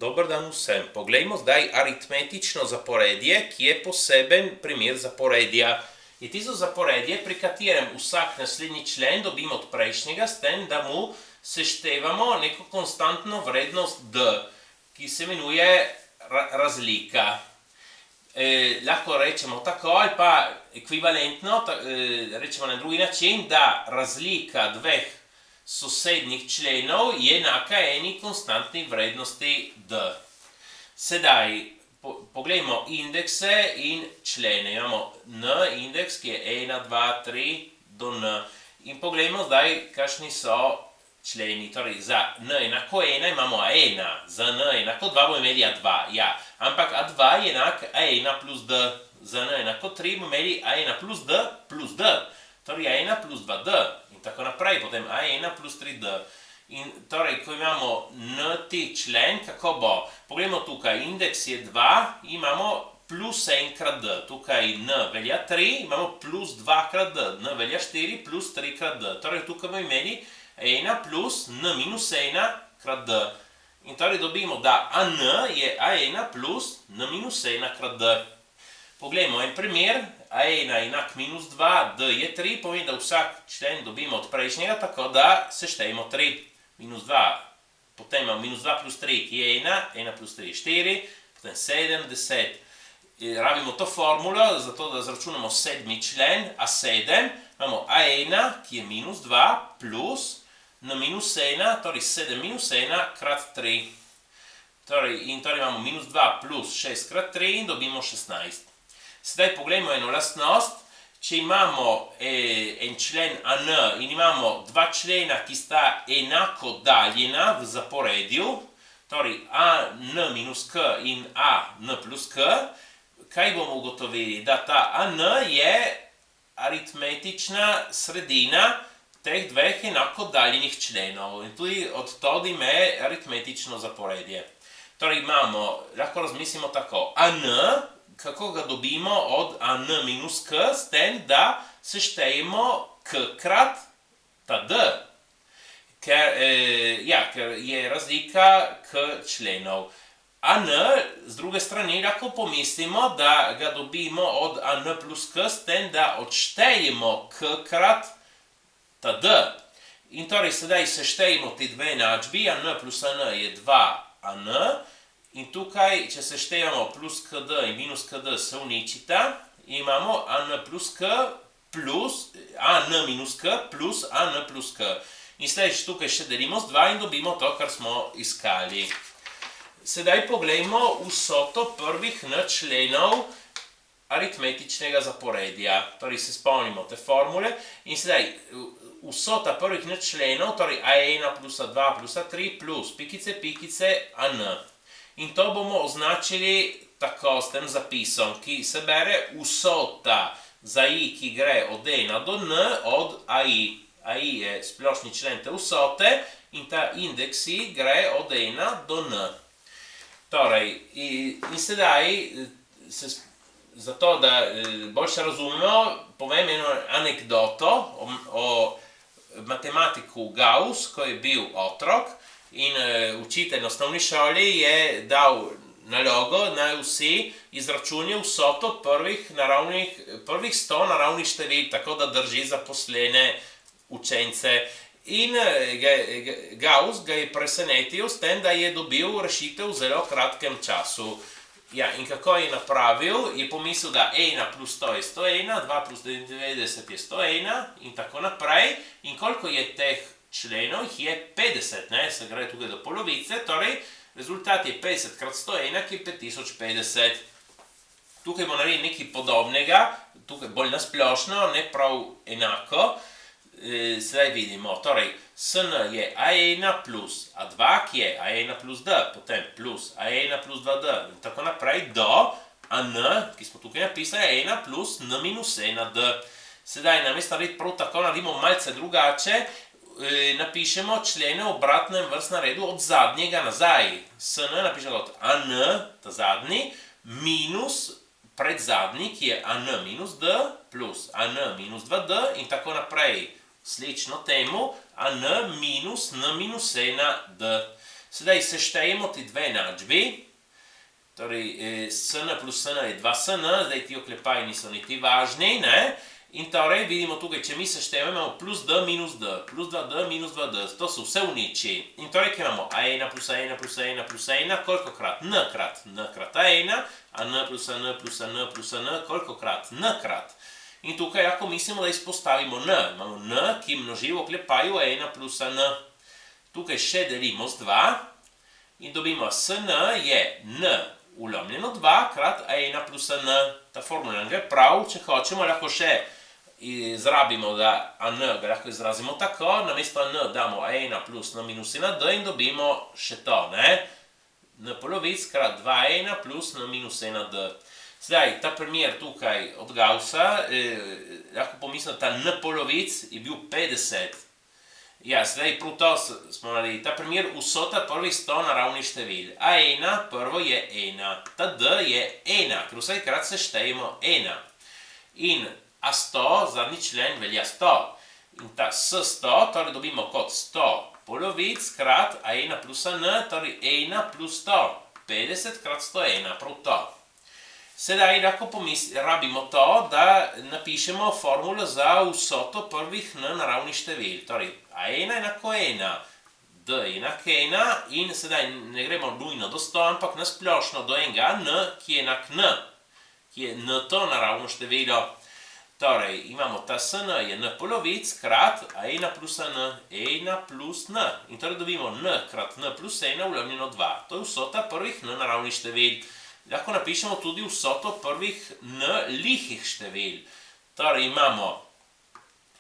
Dober dan vsem. Poglejmo zdaj aritmetično zaporedje, ki je poseben primer zaporedja. Je tisto zaporedje, pri katerem vsak naslednji člen dobimo od prejšnjega, s tem, da mu seštevamo neko konstantno vrednost d, ki se imenuje razlika. Lahko rečemo tako ali pa ekvivalentno, rečemo na drugi način, da razlika dveh sosednjih členov je enaka eni konstantni vrednosti d. Sedaj poglejmo indekse in člene. Imamo n indeks, ki je 1, 2, 3 do n. In poglejmo zdaj, kakšni so členi. Torej, za n enako 1 imamo a1, za n enako 2 bomo imeli a2. Ja, ampak a2 je enak a1 plus d, za n enako 3 bomo imeli a1 plus d. Torej, a1 plus 2d in tako naprej, potem a1 plus 3d. In torej, ko imamo n-ti člen, kako bo? Poglejmo tukaj, indeks je 2, imamo plus 1 krat d. Tukaj n velja 3, imamo plus 2 krat d. N velja 4 plus 3 krat d. Torej, tukaj bomo imeli a1 plus n minus 1 krat d. In torej dobimo, da an je a1 plus n minus 1 krat d. Poglejmo en primer, a1 enak minus 2, d je 3, pomeni, da vsak člen dobimo od prejšnjega, tako da seštejemo 3. Minus 2, potem imamo minus 2 plus 3, ki je 1, 1 plus 3 je 4, potem 7, 10. Rabimo to formulo, zato da zračunamo sedmi člen, a7, imamo a1, ki je minus 2, plus n minus 1, torej 7 minus 1 krat 3. Torej imamo minus 2 plus 6 krat 3 in dobimo 16. Sedaj poglejmo eno lastnost. Če imamo en člen an in imamo dva člena, ki sta enako daljena v zaporedju, torej an minus k in an plus k, kaj bomo ugotovili? Da ta an je aritmetična sredina teh dveh enako daljenih členov. In tudi od tod ime aritmetično zaporedje. Torej imamo, lahko razmislimo tako, an, kako ga dobimo od an minus k, s tem, da seštejemo k krat ta d. Ker je razlika k členov. An, z druge strani, lahko pomislimo, da ga dobimo od an plus k, s tem, da odštejemo k krat ta d. In torej sedaj seštejemo te dve enačbi, an plus an je 2an, in tukaj, če seštejamo plus kd in minus kd, se uničita, imamo an plus k plus an minus k plus an plus k. In sedaj tukaj še delimo z 2 in dobimo to, kar smo iskali. Sedaj poglejmo vsoto prvih n členov aritmetičnega zaporedja. Torej se spomnimo te formule. In sedaj vsota prvih n členov, torej a1 plus a2 plus a3 plus pikice, pikice, an. In to bomo označili tako s tem zapisom, ki se bere vsota za i, ki gre od 1 do n, od ai. Ai je splošni člen te vsote in ta indeks i gre od 1 do n. Torej, in sedaj, zato da boljše razumemo, povem eno anekdoto o matematiku Gauss, ko je bil otrok. In učitelj na osnovni šoli je dal nalogo, naj vsi izračunijo vsoto prvih 100 naravnih števil, tako da drži zaposlene učence. In Gauss ga je presenetil s tem, da je dobil rešitev v zelo kratkem času. Ja, in kako je napravil? Je pomislil, da 1 plus 100 je 101, 2 plus 99 je 101 in tako naprej. In koliko je teh členov, jih je 50, se gre tukaj do polovice, torej rezultat je 50 krat 101, ki je 5050. Tukaj bomo naredili nekaj podobnega, tukaj bolj nasplošno, ne prav enako. Sedaj vidimo, torej sn je a1 plus a2, ki je a1 plus d, potem plus a1 plus 2d in tako naprej do an, ki smo tukaj napisali, a1 plus n minus 1d. Sedaj namesto narediti prav tako, naredimo malce drugače, napišemo člene v obratnem vrstnem redu od zadnjega nazaj. Sn napišemo od an, ta zadnji, minus predzadnji, ki je an minus d, plus an minus 2d in tako naprej. Slično temu, an minus n minus 1d. Sedaj seštejemo ti dve enačbi, torej SN plus SN je 2SN, zdaj ti oklepaji niso niti važni, ne? In torej vidimo tukaj, če mi seštejemo, imamo plus D minus D, plus 2D minus 2D, to so vse uniči. In torej, kaj imamo? A1 plus A1 plus A1 plus A1, kolikokrat? N krat A1, a N plus AN plus AN plus AN, kolikokrat? N krat. In tukaj lahko mislimo, da izpostavimo N. Imamo N, ki množi v oklepaju A1 plus AN. Tukaj še delimo z 2 in dobimo SN je N ulomljeno 2 krat A1 plus AN. Ta formula nam gre prav, če hočemo, lahko še izrabimo, da AN ga lahko izrazimo tako, namesto AN damo A1 plus N minus 1D in dobimo še to, ne? N polovic krat 2A1 plus N minus 1D. Zdaj, ta primer tukaj od Gaussa, lahko pomislimo, da ta N polovic je bil 50. Ja, zdaj, prav to smo naredili. Ta primer vsota prvih 100 naravnih števil. A1 prvo je 1, ta D je 1, ker vsakrat seštejemo 1. In A100, zadnji člen velja 100. In ta S100, torej dobimo kot 100 polovic krat A1 plus AN, torej 1 plus 100. 50 krat 101, prav to. Sedaj lahko rabimo to, da napišemo formulo za vsoto prvih N naravnih števil. Torej, A1 enako 1, D enak 1 in sedaj ne gremo nujno do 100, ampak nasplošno do enega N, ki je enak N, ki je N to naravno število. Torej, imamo ta SN je N polovic krat A1 plus AN, 1 plus N. In torej dobimo N krat N plus 1 ulomljeno 2. To je vsota prvih N naravnih števil. Lahko napišemo tudi vsoto prvih N lihih števil. Torej imamo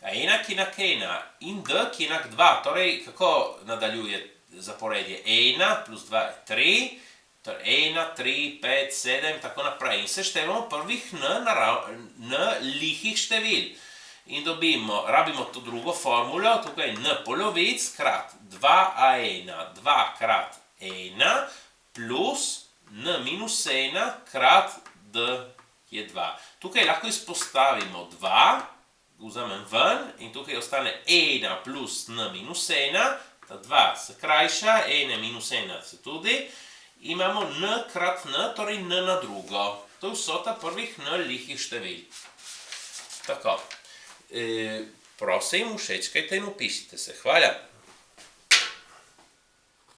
A1 ki je enak 1 in D ki je enak 2. Torej, kako nadaljuje zaporedje? 1 plus 2 je 3, torej 1, 3, 5, 7, tako naprej. In seštevamo prvih N lihih števil. In rabimo to drugo formulo, tukaj N polovic krat 2A1, 2 krat 1 plus N minus 1 krat D je 2. Tukaj lahko izpostavimo 2, vzamem ven in tukaj ostane 1 plus N minus 1, ta 2 se krajša, 1 minus 1 se tudi, imamo N krat N, torej N na drugo. To je vsota prvih N lihih števil. Tako, prosim, všečkajte in upišite se. Hvala.